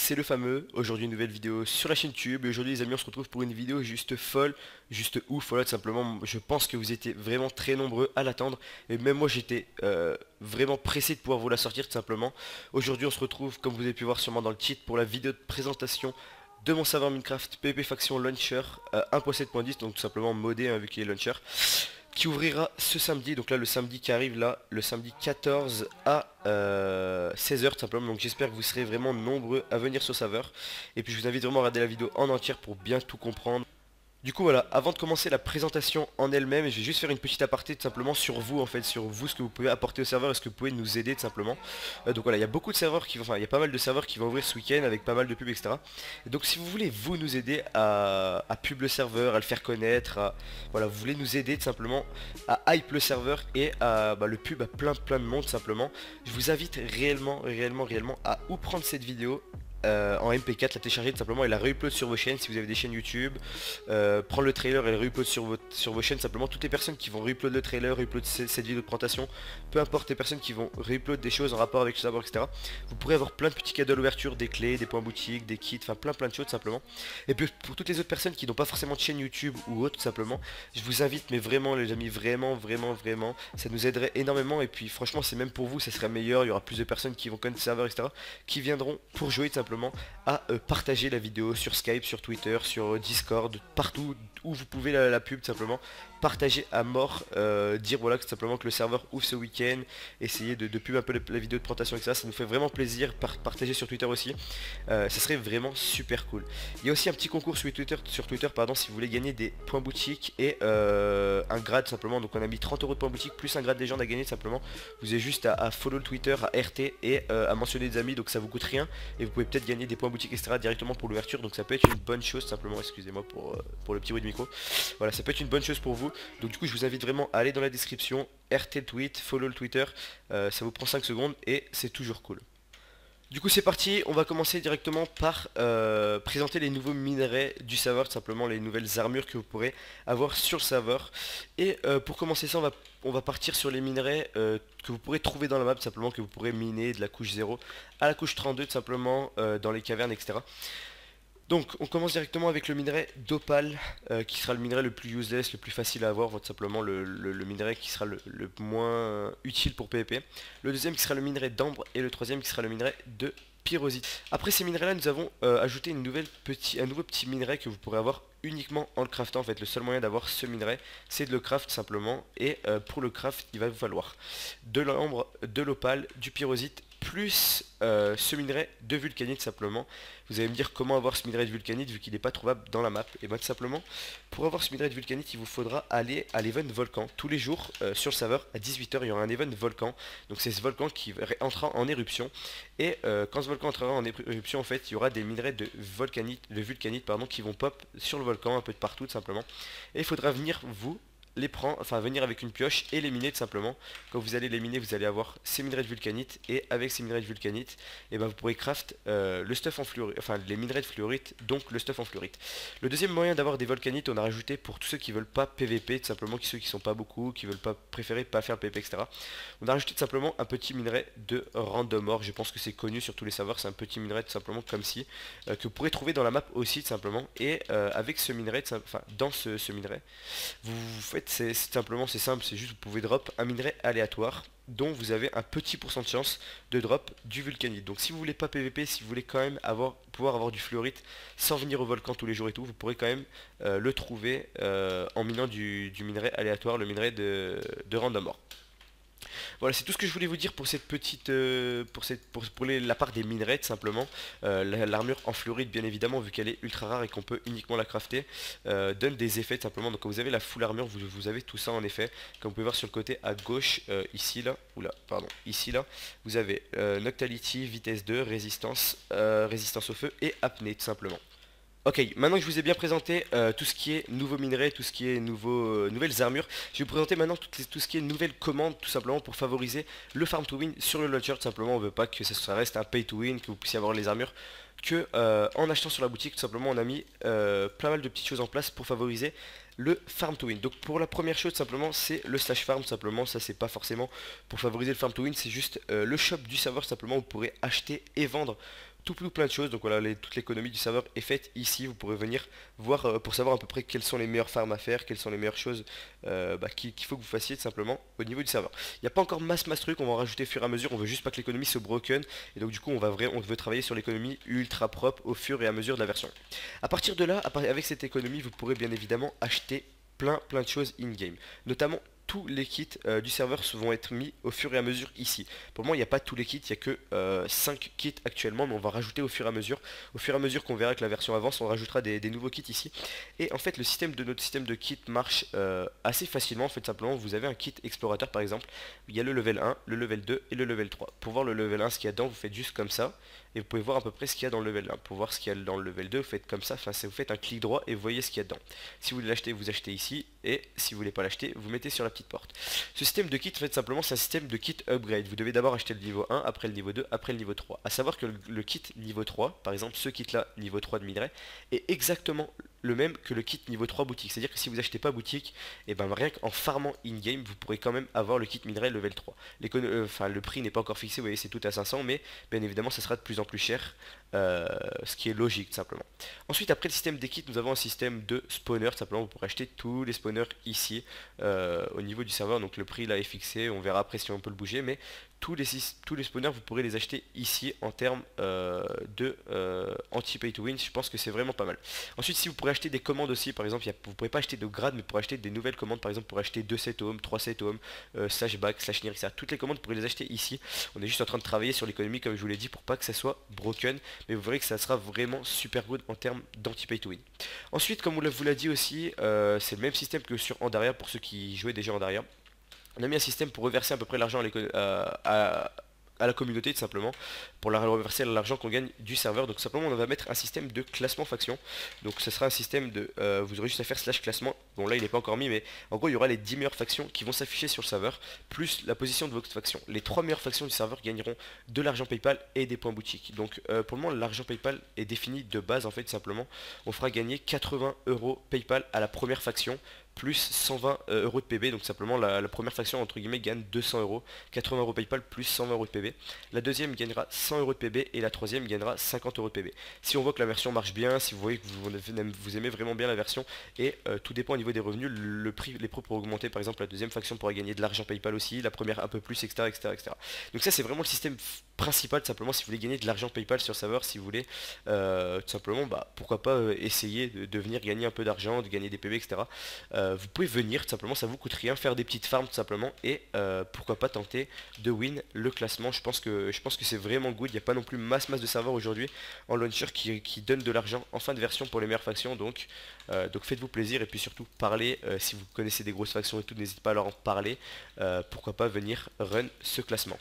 c'est le fameux. Aujourd'hui une nouvelle vidéo sur la chaîne YouTube. Et aujourd'hui les amis, on se retrouve pour une vidéo juste folle, juste ouf. Voilà, tout simplement, je pense que vous étiez vraiment très nombreux à l'attendre. Et même moi j'étais vraiment pressé de pouvoir vous la sortir tout simplement. Aujourd'hui on se retrouve, comme vous avez pu voir sûrement dans le titre, pour la vidéo de présentation de mon serveur Minecraft PvP Faction Launcher 1.7.10. Donc tout simplement modé vu qu'il est launcher, qui ouvrira ce samedi. Donc là le samedi qui arrive, là le samedi 14 à 16h tout simplement. Donc j'espère que vous serez vraiment nombreux à venir sur le serveur. Et puis je vous invite vraiment à regarder la vidéo en entière pour bien tout comprendre. Du coup voilà, avant de commencer la présentation en elle-même, je vais juste faire une petite aparté tout simplement sur vous en fait, sur vous, ce que vous pouvez apporter au serveur et ce que vous pouvez nous aider tout simplement. Donc voilà, il y a beaucoup de serveurs qui vont, enfin il y a pas mal de serveurs qui vont ouvrir ce week-end avec pas mal de pubs etc. Et donc si vous voulez vous nous aider à pub le serveur, à le faire connaître, voilà, vous voulez nous aider tout simplement à hype le serveur et à le pub à plein de monde tout simplement. Je vous invite réellement à ou prendre cette vidéo en MP4, la télécharger tout simplement et la re-upload sur vos chaînes si vous avez des chaînes YouTube, prendre le trailer et le re-upload sur vos chaînes simplement. Toutes les personnes qui vont re-upload le trailer, re-upload cette vidéo de présentation, peu importe les personnes qui vont re-upload des choses en rapport avec le serveur etc, vous pourrez avoir plein de petits cadeaux à l'ouverture, des clés, des points boutiques, des kits, enfin plein de choses tout simplement. Et puis pour toutes les autres personnes qui n'ont pas forcément de chaîne YouTube ou autre tout simplement, je vous invite, mais vraiment les amis, vraiment, ça nous aiderait énormément. Et puis franchement c'est même pour vous, ça serait meilleur, il y aura plus de personnes qui vont connaître le serveur etc, qui viendront pour jouer tout simplement, à partager la vidéo sur Skype, sur Twitter, sur Discord, partout où vous pouvez la pub tout simplement. Partager à mort, dire voilà tout simplement que le serveur ouvre ce week-end, essayer de pub un peu la vidéo de présentation etc. Ça nous fait vraiment plaisir, partager sur Twitter aussi, ça serait vraiment super cool. Il y a aussi un petit concours sur Twitter pardon, si vous voulez gagner des points boutiques et un grade simplement. Donc on a mis 30 € de points boutiques plus un grade légende à gagner simplement. Vous avez juste à follow le Twitter, à RT et à mentionner des amis, donc ça vous coûte rien et vous pouvez peut-être gagner des points boutiques etc directement pour l'ouverture. Donc ça peut être une bonne chose simplement, excusez-moi pour le petit bruit de micro. Voilà, ça peut être une bonne chose pour vous. Donc du coup je vous invite vraiment à aller dans la description, RT le tweet, follow le Twitter, ça vous prend 5 secondes et c'est toujours cool. Du coup c'est parti, on va commencer directement par présenter les nouveaux minerais du serveur, tout simplement les nouvelles armures que vous pourrez avoir sur le serveur. Et pour commencer ça on va partir sur les minerais que vous pourrez trouver dans la map, tout simplement, que vous pourrez miner de la couche 0 à la couche 32 tout simplement, dans les cavernes etc. Donc on commence directement avec le minerai d'opale, qui sera le minerai le plus useless, le plus facile à avoir, tout simplement le minerai qui sera le moins utile pour PvP. Le deuxième qui sera le minerai d'ambre et le troisième qui sera le minerai de pyrosite. Après ces minerais là nous avons ajouté un nouveau petit minerai que vous pourrez avoir uniquement en le craftant. En fait le seul moyen d'avoir ce minerai c'est de le craft simplement, et pour le craft il va vous falloir de l'ambre, de l'opale, du pyrosite plus ce minerai de vulcanite simplement. Vous allez me dire comment avoir ce minerai de vulcanite vu qu'il n'est pas trouvable dans la map. Et bien tout simplement, pour avoir ce minerai de vulcanite il vous faudra aller à l'event volcan. Tous les jours sur le serveur à 18 h il y aura un event volcan. Donc c'est ce volcan qui entrera en éruption. Et quand ce volcan entrera en éruption en fait il y aura des minerais de vulcanite pardon, qui vont pop sur le volcan un peu de partout tout simplement. Et il faudra venir vous les prendre, enfin venir avec une pioche et les miner tout simplement. Quand vous allez les miner vous allez avoir ces minerais de vulcanite, et avec ces minerais de vulcanite et ben vous pourrez craft le stuff en fluorite, enfin les minerais de fluorite, donc le stuff en fluorite. Le deuxième moyen d'avoir des volcanites on a rajouté pour tous ceux qui veulent pas PVP tout simplement, ceux qui sont pas beaucoup, qui veulent pas préférer pas faire le PVP etc. On a rajouté tout simplement un petit minerai de random ore, je pense que c'est connu sur tous les serveurs, c'est un petit minerai tout simplement comme si que vous pourrez trouver dans la map aussi tout simplement. Et avec ce minerai, enfin dans ce minerai vous faites, c'est simplement, c'est simple, c'est juste vous pouvez drop un minerai aléatoire dont vous avez un petit pourcent de chance de drop du vulcanite. Donc si vous voulez pas PVP, si vous voulez quand même pouvoir avoir du fluorite sans venir au volcan tous les jours et tout, vous pourrez quand même le trouver en minant du minerai aléatoire, le minerai de random ore. Voilà, c'est tout ce que je voulais vous dire pour cette petite, pour la part des minerais tout simplement. L'armure en fluorite bien évidemment vu qu'elle est ultra rare et qu'on peut uniquement la crafter, donne des effets tout simplement. Donc quand vous avez la full armure vous avez tout ça en effet. Comme vous pouvez voir sur le côté à gauche, ici là, ici là, vous avez Noctality, vitesse 2, résistance, résistance au feu et apnée tout simplement. Ok, maintenant que je vous ai bien présenté tout ce qui est nouveaux minerais, tout ce qui est nouvelles armures, je vais vous présenter maintenant tout ce qui est nouvelles commandes tout simplement pour favoriser le farm to win sur le launcher. Tout simplement on veut pas que ça reste un pay to win, que vous puissiez avoir les armures, que en achetant sur la boutique tout simplement on a mis plein mal de petites choses en place pour favoriser le farm to win. Donc pour la première chose simplement c'est le slash farm tout simplement. Ça c'est pas forcément pour favoriser le farm to win, c'est juste le shop du serveur simplement. Vous pourrez acheter et vendre plein de choses. Donc voilà, toute l'économie du serveur est faite ici. Vous pourrez venir voir pour savoir à peu près quelles sont les meilleures farms à faire, quelles sont les meilleures choses qu'il faut que vous fassiez tout simplement au niveau du serveur. Il n'y a pas encore masse truc, on va en rajouter au fur et à mesure. On veut juste pas que l'économie se broken. Et donc du coup on veut travailler sur l'économie ultra propre au fur et à mesure de la version. À partir de là, avec cette économie, vous pourrez bien évidemment acheter plein de choses in-game. Notamment tous les kits du serveur vont être mis au fur et à mesure ici. Pour le moment il n'y a pas tous les kits, il n'y a que 5 kits actuellement, mais on va rajouter au fur et à mesure. Au fur et à mesure qu'on verra que la version avance, on rajoutera des nouveaux kits ici. Et en fait notre système de kit marche assez facilement. En fait simplement vous avez un kit explorateur par exemple, il y a le level 1, le level 2 et le level 3. Pour voir le level 1 ce qu'il y a dedans, vous faites juste comme ça. Et vous pouvez voir à peu près ce qu'il y a dans le level 1. Pour voir ce qu'il y a dans le level 2, vous faites comme ça, enfin vous faites un clic droit et vous voyez ce qu'il y a dedans. Si vous voulez l'acheter, vous achetez ici, et si vous voulez pas l'acheter, vous mettez sur la petite porte. Ce système de kit, en fait simplement c'est un système de kit upgrade. Vous devez d'abord acheter le niveau 1, après le niveau 2, après le niveau 3. A savoir que le kit niveau 3, par exemple ce kit là, niveau 3 de minerai, est exactement le même que le kit niveau 3 boutique. C'est-à-dire que si vous achetez pas boutique, et ben rien qu'en farmant in-game, vous pourrez quand même avoir le kit minerai level 3. Le prix n'est pas encore fixé, vous voyez c'est tout à 500, mais bien évidemment ça sera de plus en plus cher, ce qui est logique tout simplement. Ensuite après le système des kits, nous avons un système de spawner, tout simplement vous pourrez acheter tous les spawners ici au niveau du serveur, donc le prix là est fixé, on verra après si on peut le bouger, mais tous les spawners vous pourrez les acheter ici en termes de anti-pay to win. Je pense que c'est vraiment pas mal. Ensuite si vous pourrez acheter des commandes aussi, par exemple vous ne pourrez pas acheter de grade, mais pour acheter des nouvelles commandes, par exemple pour acheter 2 set home, 3 set home, slash back, slash near, etc. Toutes les commandes vous pourrez les acheter ici. On est juste en train de travailler sur l'économie comme je vous l'ai dit pour pas que ça soit broken, mais vous verrez que ça sera vraiment super good en termes d'anti-pay to win. Ensuite comme on vous l'a dit aussi, c'est le même système que sur Andaria pour ceux qui jouaient déjà Andaria. On a mis un système pour reverser à peu près l'argent à la communauté tout simplement, pour la reverser l'argent qu'on gagne du serveur. Donc simplement on va mettre un système de classement faction. Donc ce sera un système de vous aurez juste à faire slash classement. Bon là il n'est pas encore mis, mais en gros il y aura les 10 meilleures factions qui vont s'afficher sur le serveur, plus la position de votre faction. Les 3 meilleures factions du serveur gagneront de l'argent PayPal et des points boutique. Donc pour le moment l'argent PayPal est défini de base en fait simplement. On fera gagner 80 € PayPal à la première faction, plus 120 € de PB, donc simplement la première faction entre guillemets gagne 200 €, 80 € PayPal plus 120 € de PB. La deuxième gagnera 100 € de PB et la troisième gagnera 50 € de PB. Si on voit que la version marche bien, si vous voyez que vous aimez vraiment bien la version, et tout dépend au niveau des revenus, les prix pourront augmenter. Par exemple la deuxième faction pourra gagner de l'argent PayPal aussi, la première un peu plus, etc. Donc ça c'est vraiment le système principal, tout simplement si vous voulez gagner de l'argent PayPal sur serveur, si vous voulez tout simplement pourquoi pas essayer de venir gagner un peu d'argent, de gagner des PB, etc. Vous pouvez venir tout simplement, ça vous coûte rien, faire des petites farms tout simplement, et pourquoi pas tenter de win le classement. Je pense que c'est vraiment good. Il n'y a pas non plus masse de serveurs aujourd'hui en launcher qui donnent de l'argent en fin de version pour les meilleures factions, donc faites-vous plaisir, et puis surtout parlez, si vous connaissez des grosses factions et tout, n'hésitez pas à leur en parler, pourquoi pas venir run ce classement.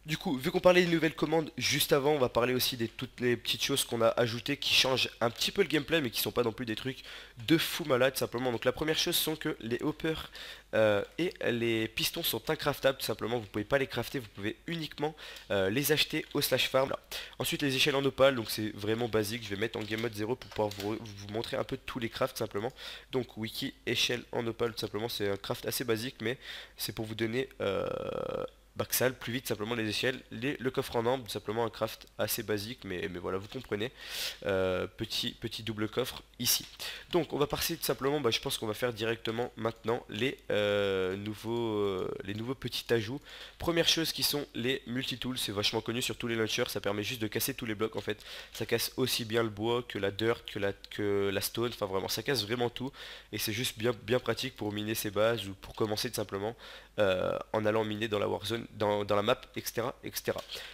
Du coup, vu qu'on parlait des nouvelles commandes juste avant, on va parler aussi de toutes les petites choses qu'on a ajoutées qui changent un petit peu le gameplay, mais qui sont pas non plus des trucs de fou malade simplement. Donc la première chose sont que les hoppers et les pistons sont incraftables tout simplement. Vous pouvez pas les crafter, vous pouvez uniquement les acheter au slash farm. Ensuite les échelles en opale, donc c'est vraiment basique. Je vais mettre en game mode 0 pour pouvoir vous montrer un peu tous les crafts simplement. Donc wiki échelle en opale tout simplement, c'est un craft assez basique, mais c'est pour vous donner que ça aille plus vite simplement les échelles. Le coffre en ambre, simplement un craft assez basique, mais voilà, vous comprenez. Petit double coffre ici. Donc on va passer tout simplement, je pense qu'on va faire directement maintenant les nouveaux petits ajouts. Première chose qui sont les multitools, c'est vachement connu sur tous les launchers, ça permet juste de casser tous les blocs en fait. Ça casse aussi bien le bois que la dirt, que la stone, enfin vraiment ça casse vraiment tout, et c'est juste bien pratique pour miner ses bases ou pour commencer tout simplement en allant miner dans la warzone, dans la map, etc.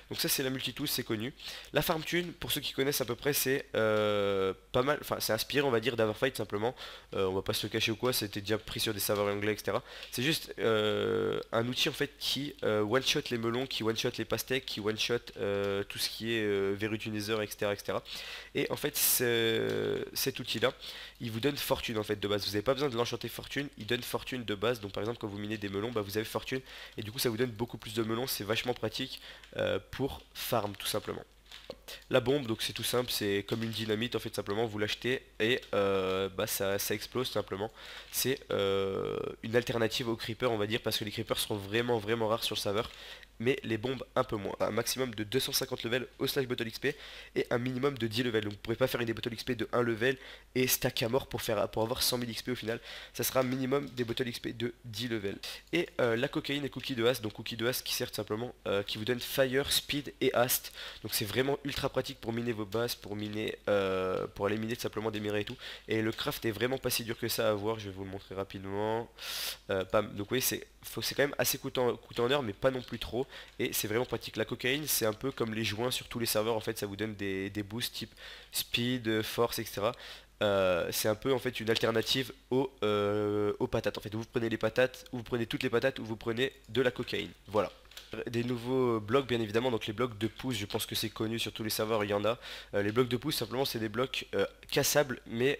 Donc ça c'est la multitool, c'est connu. La farm thune, pour ceux qui connaissent à peu près, c'est pas mal, enfin c'est inspiré on va dire d'Averfight simplement. On va pas se le cacher ou quoi, c'était déjà pris sur des serveurs anglais, etc. C'est juste un outil en fait qui one shot les melons, qui one shot les pastèques, qui one shot tout ce qui est verrutinizer, etc. Et en fait cet outil là il vous donne fortune en fait de base. Vous n'avez pas besoin de l'enchanter fortune, il donne fortune de base. Donc par exemple quand vous minez des melons, vous avez fortune, et du coup ça vous donne beaucoup plus de melons. C'est vachement pratique pour farm tout simplement. La bombe, donc c'est tout simple, c'est comme une dynamite en fait, simplement vous l'achetez et bah, ça explose tout simplement. C'est une alternative aux creepers on va dire, parce que les creepers sont vraiment rares sur le serveur, mais les bombes un peu moins. Un maximum de 250 levels au slash bottle XP et un minimum de 10 levels. Donc vous ne pourrez pas faire une des bottles XP de 1 level et stack à mort pour avoir 100 000 XP au final. Ça sera un minimum des bottles XP de 10 levels. Et la cocaïne et cookie de hast, donc cookie de hast qui sert tout simplement, qui vous donne fire, speed et hast. Donc c'est vraiment ultra pratique pour miner vos bases, pour miner, pour aller miner tout simplement des minerais et tout. Et le craft est vraiment pas si dur que ça à avoir, je vais vous le montrer rapidement. Donc oui, c'est quand même assez coûteux en heure, mais pas non plus trop. Et c'est vraiment pratique. La cocaïne, c'est un peu comme les joints sur tous les serveurs, en fait, ça vous donne des boosts type speed, force, etc. C'est un peu en fait une alternative aux patates. En fait, vous prenez les patates, ou vous prenez toutes les patates, ou vous prenez de la cocaïne. Voilà. Des nouveaux blocs bien évidemment, donc les blocs de pouce, je pense que c'est connu sur tous les serveurs, il y en a. Les blocs de pouce simplement c'est des blocs cassables mais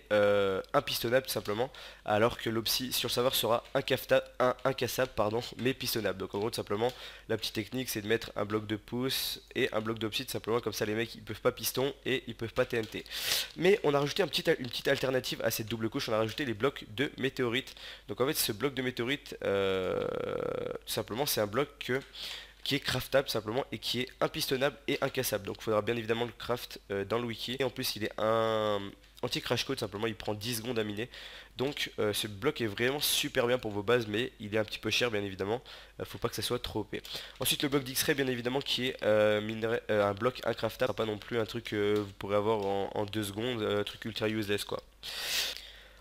impistonnables tout simplement, alors que l'opsi sur le serveur sera incassable pardon, mais pistonnable. Donc en gros tout simplement la petite technique c'est de mettre un bloc de pouce et un bloc d'opsi tout simplement, comme ça les mecs ils peuvent pas piston et ils peuvent pas TNT. Mais on a rajouté une petite alternative à cette double couche, on a rajouté les blocs de météorites. Donc en fait ce bloc de météorites tout simplement c'est un bloc qui est craftable simplement et qui est impistonnable et incassable. Donc il faudra bien évidemment le craft dans le wiki. Et en plus il est un anti-crash code simplement, il prend 10 secondes à miner. Donc ce bloc est vraiment super bien pour vos bases, mais il est un petit peu cher bien évidemment. Faut pas que ça soit trop OP. Ensuite le bloc d'X-ray bien évidemment qui est un bloc incraftable, pas non plus un truc que vous pourrez avoir en 2 secondes, un truc ultra useless quoi.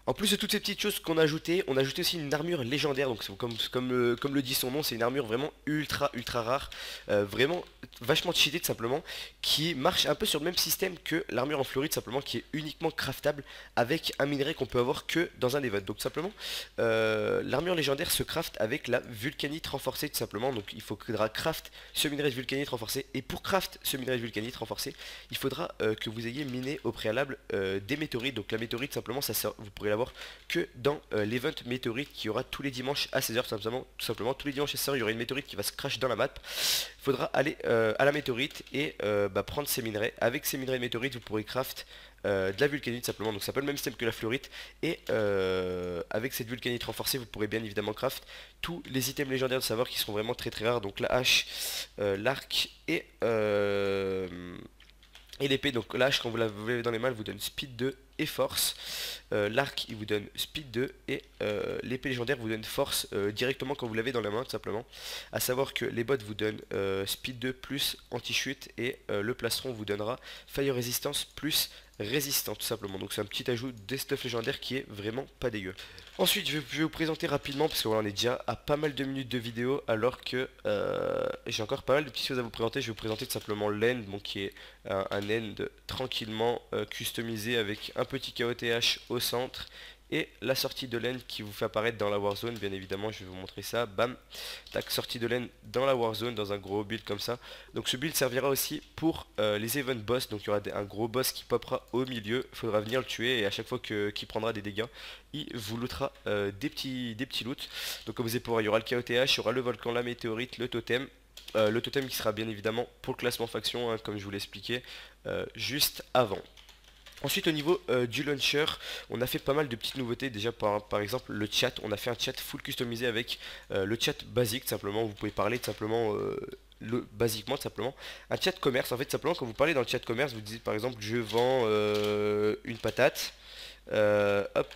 En plus de toutes ces petites choses qu'on a ajoutées, on a ajouté aussi une armure légendaire, donc comme le dit son nom, c'est une armure vraiment ultra rare, vraiment vachement cheatée tout simplement, qui marche un peu sur le même système que l'armure en fluorite simplement, qui est uniquement craftable avec un minerai qu'on peut avoir que dans un event. Donc tout simplement, l'armure légendaire se craft avec la vulcanite renforcée tout simplement, donc il faudra craft ce minerai de vulcanite renforcé, et pour craft ce minerai de vulcanite renforcé, il faudra que vous ayez miné au préalable des météorites. Donc la météorite simplement, vous pourrez l'avoir que dans l'event météorite qui aura tous les dimanches à 16h tout simplement tous les dimanches à 16h il y aura une météorite qui va se crash dans la map. Il faudra aller à la météorite et prendre ces minerais. Avec ces minerais de météorite vous pourrez craft de la vulcanite simplement, donc c'est un peu le même système que la fluorite. Et avec cette vulcanite renforcée vous pourrez bien évidemment craft tous les items légendaires de savoir qui seront vraiment très rares, donc la hache, l'arc et l'épée. Donc l'âge quand vous l'avez dans les mains elle vous donne speed 2 et force, l'arc il vous donne speed 2 et l'épée légendaire vous donne force directement quand vous l'avez dans la main tout simplement. À savoir que les bottes vous donnent speed 2 plus anti-chute et le plastron vous donnera fire résistance plus résistant tout simplement. Donc c'est un petit ajout des stuff légendaires qui est vraiment pas dégueu. Ensuite je vais vous présenter rapidement, parce que voilà, on est déjà à pas mal de minutes de vidéo, alors que j'ai encore pas mal de petites choses à vous présenter. Je vais vous présenter tout simplement l'end, bon, qui est un end tranquillement customisé avec un petit KOTH au centre et la sortie de l'end qui vous fait apparaître dans la Warzone. Bien évidemment je vais vous montrer ça, bam, tac, sortie de l'end dans la Warzone dans un gros build comme ça. Donc ce build servira aussi pour les event boss, donc il y aura un gros boss qui popera au milieu, il faudra venir le tuer et à chaque fois qu'il prendra des dégâts il vous lootera des petits loots. Donc comme vous pouvez voir, il y aura le KOTH, il y aura le volcan, la météorite, le totem. Le totem qui sera bien évidemment pour le classement faction, hein, comme je vous l'ai expliqué juste avant. Ensuite au niveau du launcher, on a fait pas mal de petites nouveautés. Déjà par exemple le chat, on a fait un chat full customisé avec le chat basique simplement. Vous pouvez parler tout simplement basiquement tout simplement un chat commerce. En fait simplement quand vous parlez dans le chat commerce, vous dites par exemple je vends une patate, hop,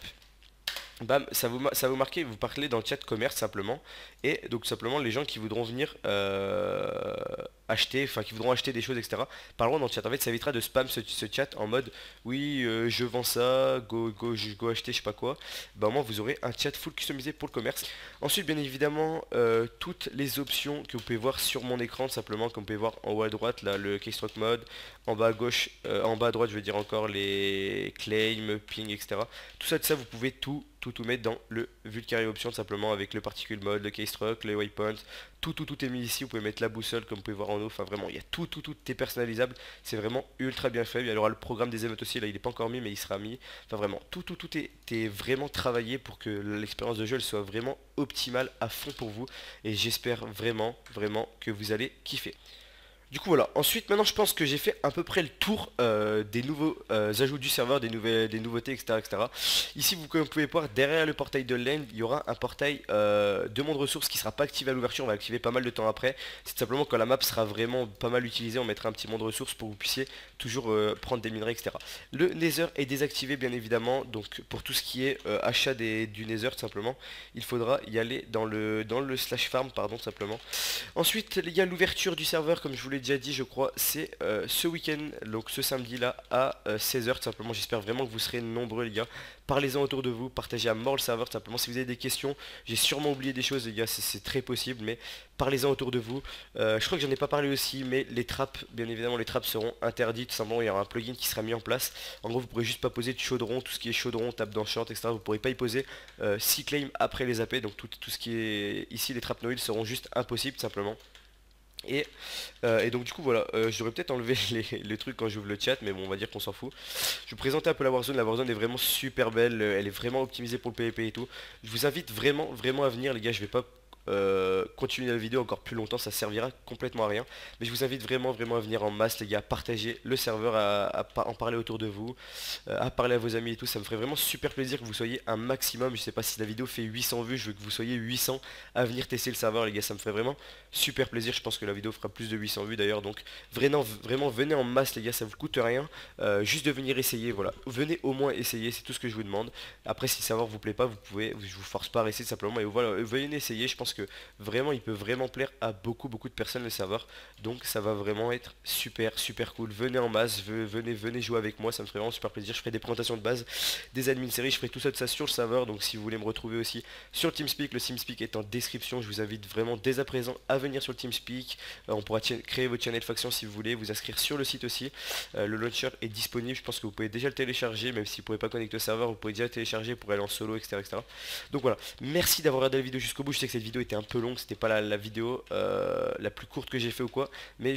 bam, ça vous marquer, vous parlez dans le chat commerce simplement. Et donc simplement les gens qui voudront venir acheter, enfin qui voudront acheter des choses etc, parleront dans le chat. En fait ça évitera de spam ce chat en mode oui je vends ça, go acheter je sais pas quoi. Bah au moins vous aurez un chat full customisé pour le commerce. Ensuite bien évidemment toutes les options que vous pouvez voir sur mon écran simplement, comme vous pouvez voir en haut à droite là le keystroke mode, en bas à gauche, en bas à droite je veux dire encore les claim, ping etc. Tout ça vous pouvez tout mettre dans le Vulcari option simplement, avec le particule mode, le keystroke, les waypoints, tout est mis ici. Vous pouvez mettre la boussole comme vous pouvez voir en haut, enfin vraiment il y a tout est personnalisable, c'est vraiment ultra bien fait. Il y aura le programme des events aussi, là il n'est pas encore mis mais il sera mis, enfin vraiment tout est vraiment travaillé pour que l'expérience de jeu elle soit vraiment optimale à fond pour vous, et j'espère vraiment que vous allez kiffer. Du coup voilà, ensuite maintenant je pense que j'ai fait à peu près le tour des nouveaux ajouts du serveur, des nouveautés, etc., etc. Ici vous, comme vous pouvez voir, derrière le portail de l'end, il y aura un portail de monde ressources qui sera pas activé à l'ouverture, on va l'activer pas mal de temps après. C'est tout simplement quand la map sera vraiment pas mal utilisée, on mettra un petit monde ressources pour que vous puissiez toujours prendre des minerais, etc. Le nether est désactivé bien évidemment, donc pour tout ce qui est achat du nether tout simplement, il faudra y aller dans le slash farm, pardon, tout simplement. Ensuite, il y a l'ouverture du serveur, comme je vous l'ai déjà dit, je crois, c'est ce week-end, donc ce samedi-là à 16 h tout simplement. J'espère vraiment que vous serez nombreux, les gars. Parlez-en autour de vous, partagez à mort le serveur, tout simplement. Si vous avez des questions, j'ai sûrement oublié des choses, les gars, c'est très possible, mais parlez-en autour de vous. Je crois que j'en ai pas parlé aussi, mais les trappes, bien évidemment, les trappes seront interdites, tout simplement. Il y aura un plugin qui sera mis en place. En gros, vous pourrez juste pas poser de chaudron, tout ce qui est chaudron, tape dans short, etc. Vous pourrez pas y poser 6 claims après les AP, donc tout ce qui est ici, les trappes noïdes seront juste impossibles, tout simplement. Et donc du coup voilà, j'aurais peut-être enlevé les trucs quand j'ouvre le chat, mais bon on va dire qu'on s'en fout. Je vais vous présenter un peu la Warzone est vraiment super belle, elle est vraiment optimisée pour le PvP et tout. Je vous invite vraiment vraiment à venir les gars, je vais pas continuer la vidéo encore plus longtemps, ça servira complètement à rien. Mais je vous invite vraiment vraiment à venir en masse les gars, à partager le serveur, à en parler autour de vous, à parler à vos amis et tout, ça me ferait vraiment super plaisir que vous soyez un maximum. Je sais pas si la vidéo fait 800 vues, je veux que vous soyez 800 à venir tester le serveur les gars, ça me ferait vraiment super plaisir. Je pense que la vidéo fera plus de 800 vues d'ailleurs, donc vraiment vraiment venez en masse les gars, ça vous coûte rien, juste de venir essayer, voilà, venez au moins essayer, c'est tout ce que je vous demande. Après si le serveur vous plaît pas, vous pouvez, je vous force pas à rester simplement, et voilà, venez essayer. Je pense que vraiment il peut vraiment plaire à beaucoup de personnes le serveur, donc ça va vraiment être super super cool. Venez en masse, venez jouer avec moi, ça me ferait vraiment super plaisir. Je ferai des présentations de base, des admin séries, je ferai tout ça sur le serveur, donc si vous voulez me retrouver aussi sur le TeamSpeak, le TeamSpeak est en description. Je vous invite vraiment dès à présent à venir sur le TeamSpeak. On pourra créer votre channel faction si vous voulez, vous inscrire sur le site aussi. Le launcher est disponible, je pense que vous pouvez déjà le télécharger, même si vous ne pouvez pas connecter au serveur, vous pouvez déjà le télécharger pour aller en solo, etc., etc. Donc voilà, merci d'avoir regardé la vidéo jusqu'au bout. Je sais que cette vidéo était un peu longue, c'était pas la vidéo la plus courte que j'ai fait ou quoi, mais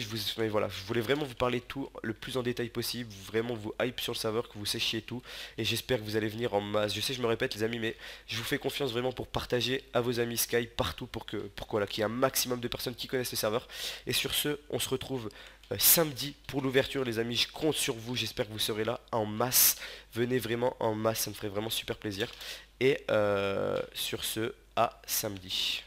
voilà, je voulais vraiment vous parler de tout le plus en détail possible, vraiment vous hype sur le serveur, que vous séchiez tout, et j'espère que vous allez venir en masse. Je sais, je me répète les amis, mais je vous fais confiance vraiment pour partager à vos amis Sky partout pour voilà, qu'il y ait un maximum de personnes qui connaissent le serveur. Et sur ce, on se retrouve samedi pour l'ouverture les amis, je compte sur vous, j'espère que vous serez là en masse. Venez vraiment en masse, ça me ferait vraiment super plaisir. Et sur ce, à samedi.